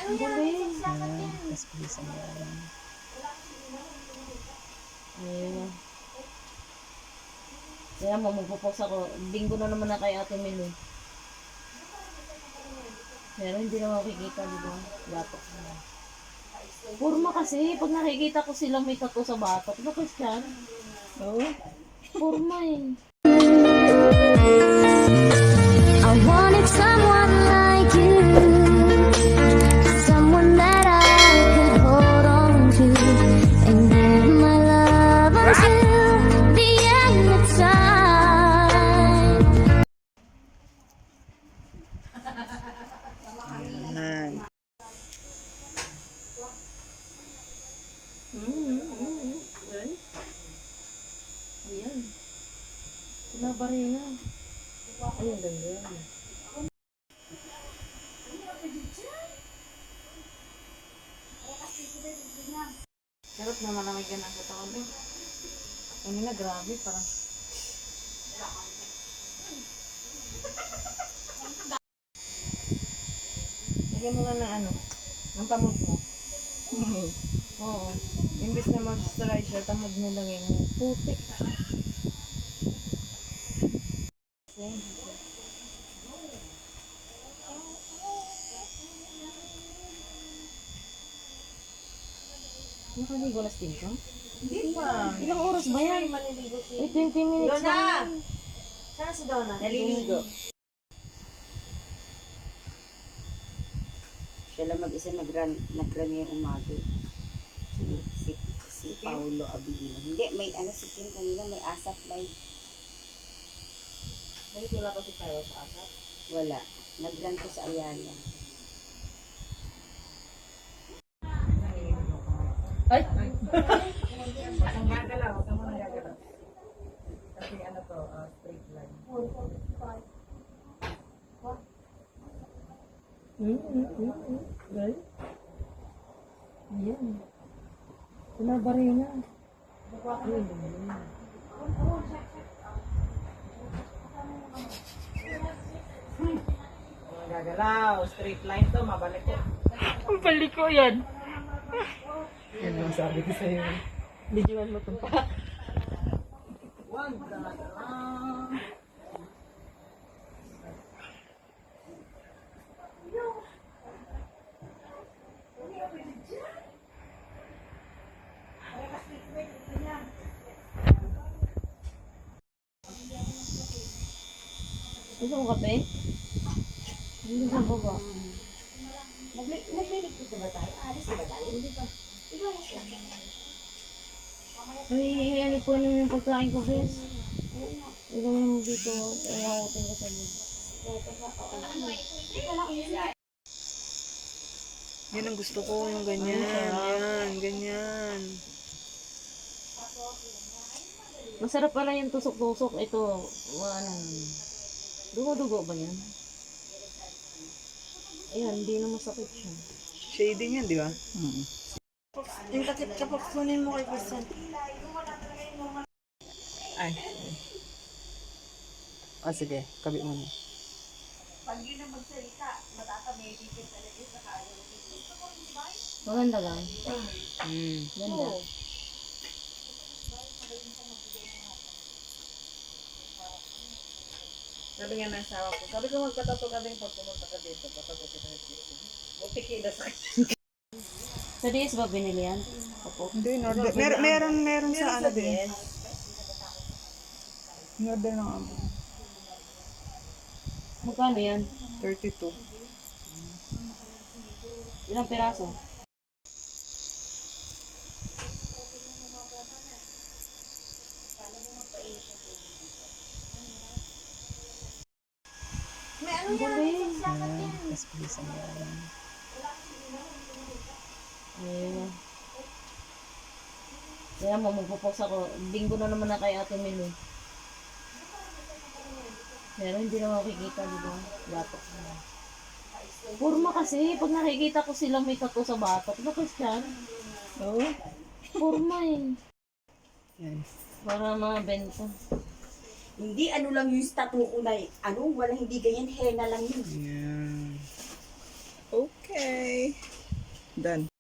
Ang galing. Tapos bilisan mo lang. Ayun. Kaya mo, magpo-post ako. Bingo na naman na kay Ate Milo. Pero hindi na makikita, di ba? Batok na. Purma kasi, pag nakikita ko silang may tattoo sa batok, ano Christian? Oo. Purma eh. I wanted someone like you, someone that I could hold on to and give my love until the end of time. Yan. Ayan. Pinabari na. Ayun, ganda. Sarap na malamig yan ang katawan eh. Ano na, grabe, parang... Lagyan mo nga ng ano, ng tamod mo. Oo. Imbis na moisturizer, tamod mo lang yung putik. Nakaligo na sting ka? Hindi pa. Ilang oras ba yan? Ay, 20 minutes Donna! lang. Saan si Donna? Naliligo. Siya lang mag-isa nag-run yung umaga. Si Paolo Abilino. Hindi, may ano si Kim kanina, may ASAP live. Ay, wala pa si Kyle sa asap. Wala. Nag-run ko sa Ayala. Ay! Ang gagalaw, huwag mo nang gagalaw. Kasi ano to, straight line. Ay. Ayan. Pinabari na. Ang gagalaw, straight line to, mabalik ko. Ang balik ko yan. Yan ang sabi ko sa'yo. Videoan mo itong pa. Huwag gagalaw. Gusto mo kape? Hindi sa baba. Nagliligpit na ba tayo? Alis na ba tayo? Hindi pa. Ay, ano po naman yung pagkain ko, Bes? Ikaw naman dito. Ay, ako tingin sa mo. Yan ang gusto ko, yung ganyan. Yan, ganyan. Masarap pala yung tusok-tusok. Ito, ano, dugo-dugo ba yan? Ayan, hindi na masakit siya. Shading yan, di ba? Yung takip kapag kunin mo kay Christian. Ay. Ah, sige. Kabit mo na. Maganda lang. Ganda. Sabi nga ng asawa ko, sabi ko magpatato ka din pag pumunta ka dito, patato kita dito. Bukti sa Sa DS ba binili yan? Opo. Hindi, meron sa ano din. Order ng amo. Magkano yan? 32. Ilang piraso? Ang galing. Tapos bilisan mo lang. Ayun. Kaya mo, magpo-post ako. Bingo na naman na kay Ate Milo. Pero hindi na makikita, di ba? Batok na. Purma kasi, pag nakikita ko silang may tattoo sa batok, ano Christian? Oo. Purma eh. Yan. Para mabenta. Hindi ano lang yung tattoo ko na ano, walang hindi ganyan, henna lang yun. Yan. Okay. Done.